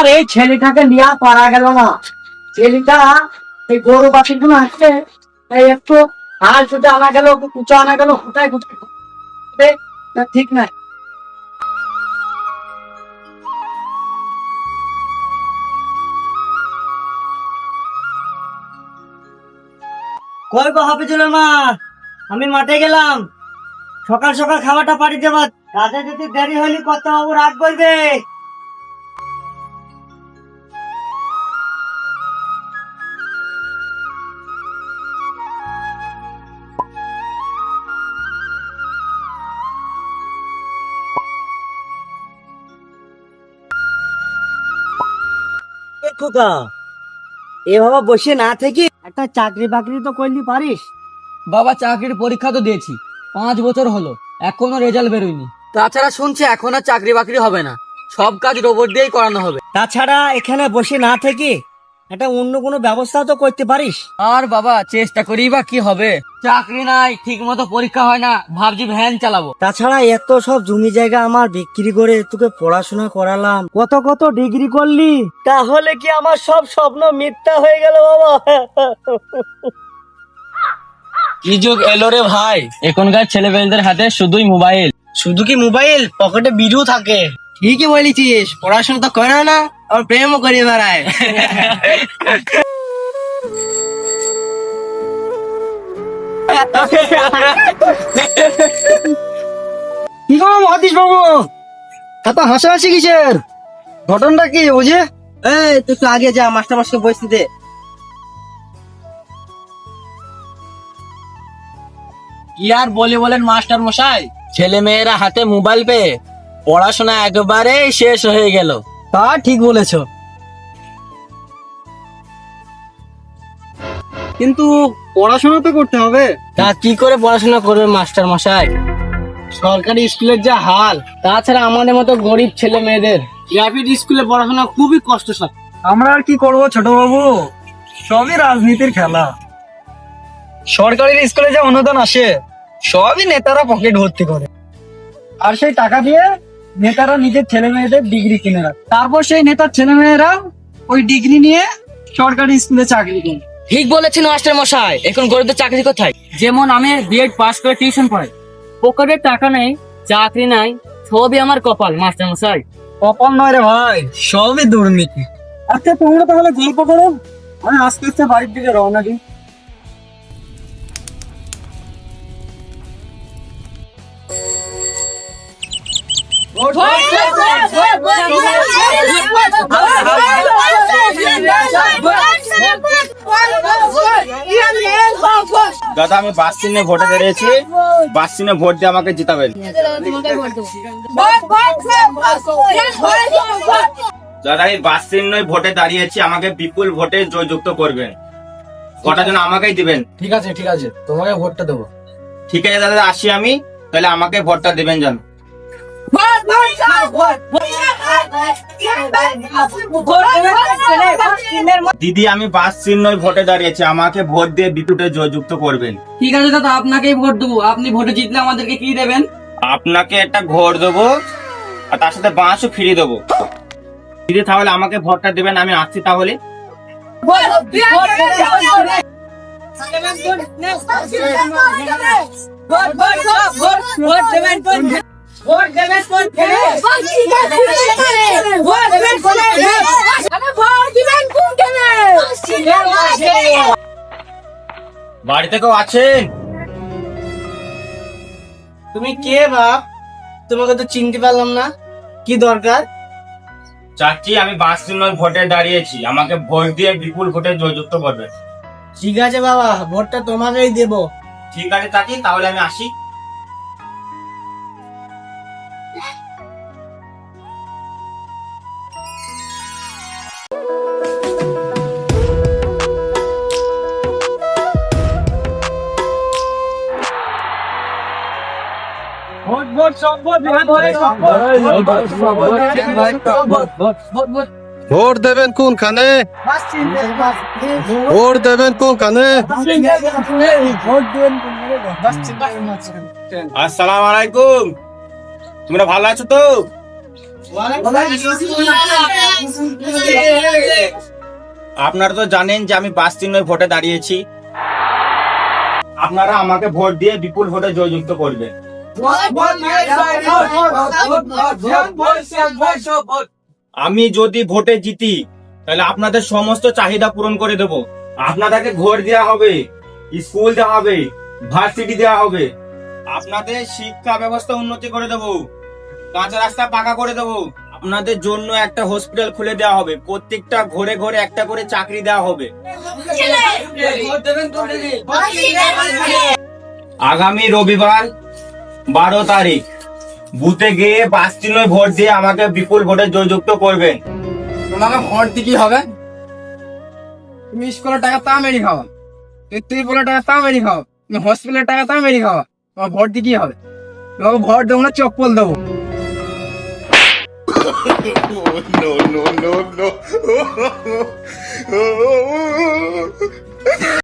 আর এই ছেলেটাকে নিয়ে পারা গেল না। ছেলেটা এই গরু বাছুর গুলো আসছে, এই একটু হাল ছুটে আনা গেল, কুচো আনা গেল, কোথায় কোথায় ঠিক নাই। কই গো হাফিজুল মা, আমি মাঠে গেলাম। সকাল সকাল খাবারটা পাঠিয়ে দেব, রাতে যদি দেরি হলে কত বাবু রাগ করবে। খোকা, এভাবে বসে না থেকে একটা চাকরি বাকরি তো করলি পারিস। বাবা চাকরির পরীক্ষা তো দিয়েছি, 5 বছর হলো, এখনো রেজাল্ট বেরোয়নি। তাছাড়া শুনছি এখন আর চাকরি বাকরি হবে না, সব কাজ রোবট দিয়েই করানো হবে। তাছাড়া এখানে বসে না থেকে একটা অন্য কোনো ব্যবস্থা তো করতে পারিস। আর বাবা চেষ্টা করি বা কি হবে, চাকরি নাই, ঠিক মতো পরীক্ষা হয় না, ভাবছি ভ্যান চালাবো। তাছাড়া এত সব জমি জায়গা আমার বিক্রি করে তোকে পড়াশোনা করালাম, কত কত ডিগ্রি করলি, তাহলে কি আমার সব স্বপ্ন মিথ্যা হয়ে গেল বাবা? কি যুগ এলো রে ভাই, এখনকার ছেলেমেয়েদের হাতে শুধুই মোবাইল। শুধু কি মোবাইল, পকেটে বিড়িও থাকে। ঠিকই বলেছিস, পড়াশোনা তো করে না, আর প্রেমও করে বেড়ায়। কি গো মহাদিস বাবু, এত হাসাহাসি কিসের? ঘটনাটা কি বুঝে? এই তুই একটু আগে যা, মাস্টার মাস্টার বসতে দে। কি আর বলেন মাস্টার মশাই, ছেলে মেয়েরা হাতে মোবাইল পেয়ে পড়াশোনা একবারে শেষ হয়ে গেল। তা ঠিক বলেছ, কিন্তু পড়াশোনা তো করতে হবে। তা কি করে পড়াশোনা করবে মাস্টার মশাই, সরকারি স্কুলের যা হাল, তাছাড়া আমাদের মতো গরিব ছেলে মেয়েদের প্রাইভেট স্কুলে পড়াশোনা খুবই কষ্টসাধ্য। আমরা আর কি করবো ছোট বাবু, সবই রাজনীতির খেলা। সরকারি স্কুলে যে অনুদান আসে, সবই নেতারা পকেট ভর্তি করে, আর সেই টাকা দিয়ে নেতারা নিজের ছেলে মেয়েদের ডিগ্রি কিনে রাখে। তারপর সেই নেতার ছেলে মেয়েরা ওই ডিগ্রি নিয়ে সরকারি স্কুলে চাকরি করে। ঠিক বলেছেন মাস্টার মশাই, এখন গরিবদের চাকরি কোথায়? যেমন আমি বিএড পাস করে টিউশন পড়াই, পকেটে টাকা নেই, চাকরি নাই, সবই আমার কপাল মাস্টার মশাই। কপাল নয় রে ভাই, সবই দুর্নীতি। আচ্ছা তোমরা তাহলে গল্প করো, আমি আস্তে আস্তে বাড়ির দিকে রওনা দিই। দাদা আমি বাস চিহ্নে ভোটে দাঁড়িয়েছি, বাস চিহ্নে ভোট দিয়ে আমাকে জিতাবেন। দাদা আমি বাস চিহ্নই ভোটে দাঁড়িয়েছি, আমাকে বিপুল ভোটে জয়যুক্ত করবেন, ভোটার জন্য আমাকেই দিবেন। ঠিক আছে তোমাকে ভোটটা দেবো। ঠিক আছে দাদা, আসি আমি, তাহলে আমাকে ভোটটা দিবেন জান। দিদি আমি বাস চিহ্নই ভোটে দাঁড়িয়েছি, আমাকে ভোট দিয়ে বিপুলে জয়যুক্ত করবেন। ঠিক আছে দাদা, আপনাকেই ভোট দেবো। আপনি ভোটে জিতলে আমাদেরকে কি দেবেন? আপনাকে একটা ঘর দেবো, আর তার সাথে বাঁশও ফিরিয়ে দেবো। দিদি তাহলে আমাকে ভোটটা দিবেন, আমি আসছি তাহলে। বাড়িতে কেউ আছেন? তুমি কে বাপ? তোমাকে তো চিনতে পারলাম না, কি দরকার? চাচি আমি বাস চিহ্নই ভোটে দাঁড়িয়েছি, আমাকে ভোট দিয়ে বিপুল ভোটে জয়যুক্ত করবেন। ঠিক আছে বাবা, ভোটটা তোমাকেই দেবো। ঠিক আছে চাচি, তাহলে আমি আসি। ভোট দেবেন কোনখানে? ভোট দেবেন কোনখানে? আসসালামু আলাইকুম, তোমরা ভালো আছো তো? আপনারা তো জানেন যে আমি বাস চিহ্নই ভোটে দাঁড়িয়েছি। আপনারা আমাকে ভোট দিয়ে বিপুল ভোটে জয়যুক্ত করবেন। আমি যদি ভোটে জিতি তাহলে আপনাদের সমস্ত চাহিদা পূরণ করে দেব। আপনাদেরকে ঘর দেওয়া হবে, স্কুল দেওয়া হবে, ভার্সিটি দেওয়া হবে, আপনাদের শিক্ষা ব্যবস্থা উন্নতি করে দেব, কাঁচা রাস্তা পাকা করে দেব, আপনাদের জন্য একটা হসপিটাল খুলে দেওয়া হবে, প্রত্যেকটা ঘরে ঘরে একটা করে চাকরি দেওয়া হবে। আগামী রবিবার 12 তারিখ বুথে গিয়ে বাস চিহ্নয় ভোট দিয়ে আমাকে বিপুল ভোটে জয়যুক্ত করবেন। তোমাকে ভোট দিয়ে কি হবে? তুমি স্কুলের টাকা তা মেরি খাও, তুই বলে টাকা তা মেরি খাও, তুমি হসপিটালের টাকা তা মেরি খাও, তোমার ভোট দিয়ে কি হবে? তোমাকে ভোট দেবো না, চপ্পল দেবো। no, no, no, no.